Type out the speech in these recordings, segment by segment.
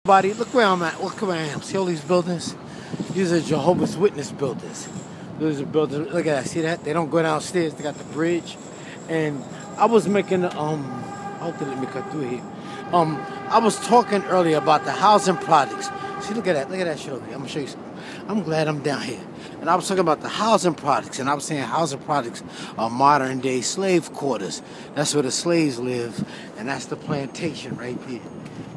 Buddy, look where I'm at. Look where I am. See all these buildings? These are Jehovah's Witness buildings. Those are buildings. Look at that. See that? They don't go downstairs. They got the bridge. And I was making how did let me cut through here? I was talking earlier about the housing projects. See, look at that. Look at that shit over here. I'm gonna show you something. I'm glad I'm down here. And I was talking about the housing projects, and I was saying housing projects are modern day slave quarters. That's where the slaves live, and that's the plantation right there.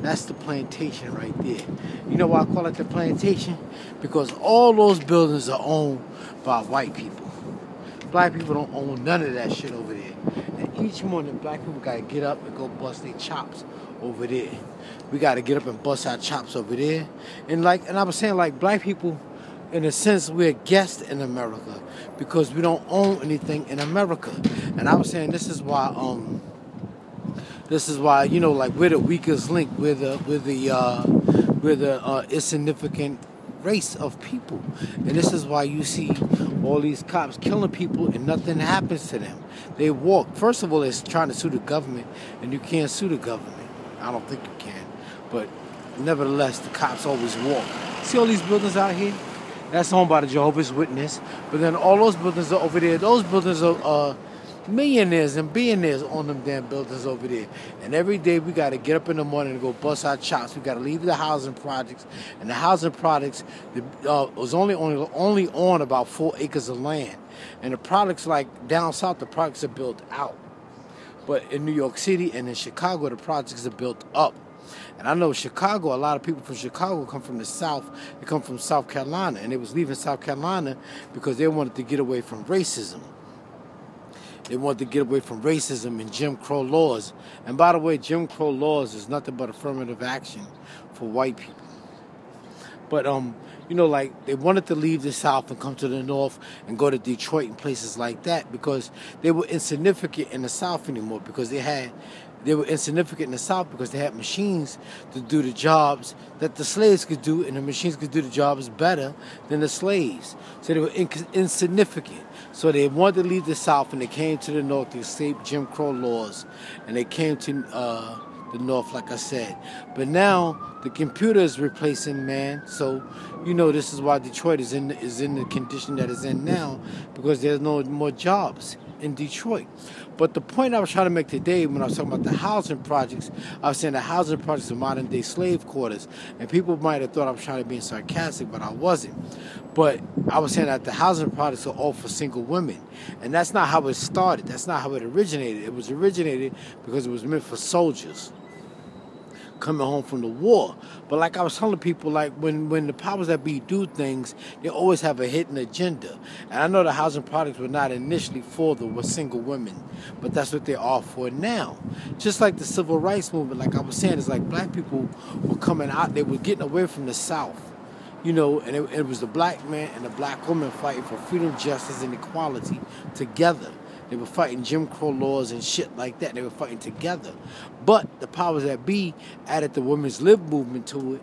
That's the plantation right there. You know why I call it the plantation? Because all those buildings are owned by white people. Black people don't own none of that shit over there. And each morning, black people gotta get up and go bust their chops over there. We gotta get up and bust our chops over there. And I was saying, like, black people, in a sense, we're guests in America because we don't own anything in America. And I was saying this is why, you know, like, we're the weakest link. We're the insignificant race of people. And this is why you see all these cops killing people and nothing happens to them. They walk. First of all, they're trying to sue the government, and you can't sue the government. I don't think you can. But nevertheless, the cops always walk. See all these buildings out here? That's owned by the Jehovah's Witness. But then all those buildings are over there. Those buildings are millionaires and billionaires on them damn buildings over there. And every day we got to get up in the morning and go bust our chops. We got to leave the housing projects. And the housing projects was only on about 4 acres of land. And the products, like down south, the products are built out. But in New York City and in Chicago, the projects are built up. And I know Chicago, a lot of people from Chicago come from the South. They come from South Carolina. And they was leaving South Carolina because they wanted to get away from racism. They wanted to get away from racism and Jim Crow laws. And by the way, Jim Crow laws is nothing but affirmative action for white people. But, you know, like, they wanted to leave the South and come to the North and go to Detroit and places like that because they were insignificant in the South anymore because they were insignificant in the South because they had machines to do the jobs that the slaves could do, and the machines could do the jobs better than the slaves. So they were insignificant. So they wanted to leave the South, and they came to the North to escape Jim Crow laws, and they came to the North, like I said. But now the computer is replacing man, so you know this is why Detroit is in the condition that it's in now, because there's no more jobs in Detroit. But the point I was trying to make today when I was talking about the housing projects, I was saying the housing projects are modern day slave quarters. And people might have thought I was trying to be sarcastic, but I wasn't. But I was saying that the housing projects are all for single women. And that's not how it started. That's not how it originated. It was originated because it was meant for soldiers coming home from the war. But like I was telling people, like when the powers that be do things, they always have a hidden agenda. And I know the housing projects were not initially for the single women, but that's what they are for now. Just like the civil rights movement, like I was saying, it's like black people were coming out, they were getting away from the South. You know, and it was the black man and the black woman fighting for freedom, justice, and equality together. They were fighting Jim Crow laws and shit like that. They were fighting together. But the powers that be added the women's lib movement to it,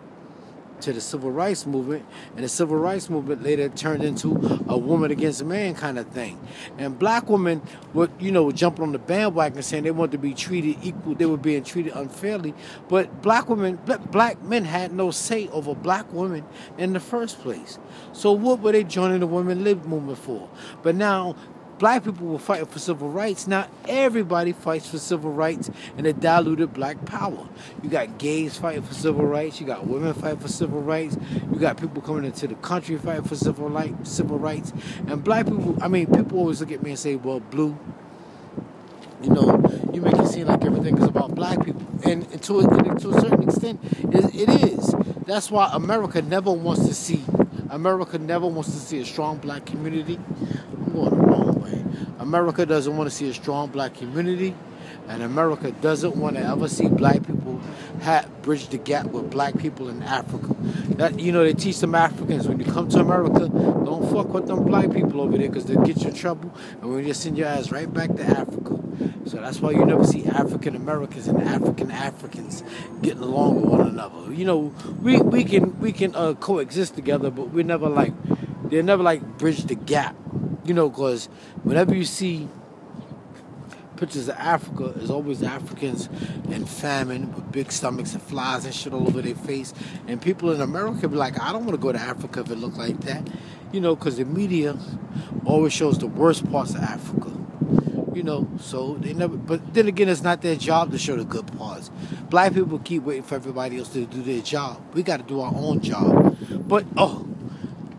to the civil rights movement. And the civil rights movement later turned into a woman against man kind of thing. And black women were, you know, jumping on the bandwagon saying they wanted to be treated equal. They were being treated unfairly. But black men had no say over black women in the first place. So what were they joining the women lib movement for? But now black people were fighting for civil rights. Now everybody fights for civil rights, and it diluted black power. You got gays fighting for civil rights. You got women fighting for civil rights. You got people coming into the country fighting for civil rights. And black people, I mean, people always look at me and say, well, Blue, you know, you make it seem like everything is about black people. And to a certain extent, it is. That's why America never wants to see a strong black community. I'm going the wrong way. America doesn't want to see a strong black community, and America doesn't want to ever see black people bridge the gap with black people in Africa. That, you know, they teach them Africans, when you come to America, don't fuck with them black people over there because they'll get you in trouble, and we'll just send your ass right back to Africa. So that's why you never see African Americans and Africans getting along with one another. You know, we can coexist together, but they'll never bridge the gap. You know, because whenever you see pictures of Africa is always Africans in famine with big stomachs and flies and shit all over their face. And people in America be like, I don't want to go to Africa if it looked like that. You know, because the media always shows the worst parts of Africa. You know, so they never, but then again, it's not their job to show the good parts. Black people keep waiting for everybody else to do their job. We got to do our own job. But,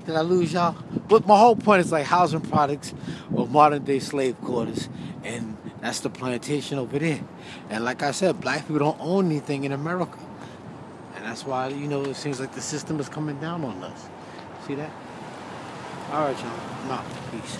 did I lose y'all? But my whole point is like housing products of modern day slave quarters. And that's the plantation over there. And like I said, black people don't own anything in America. And that's why, you know, it seems like the system is coming down on us. See that? All right, y'all. I'm out. Peace.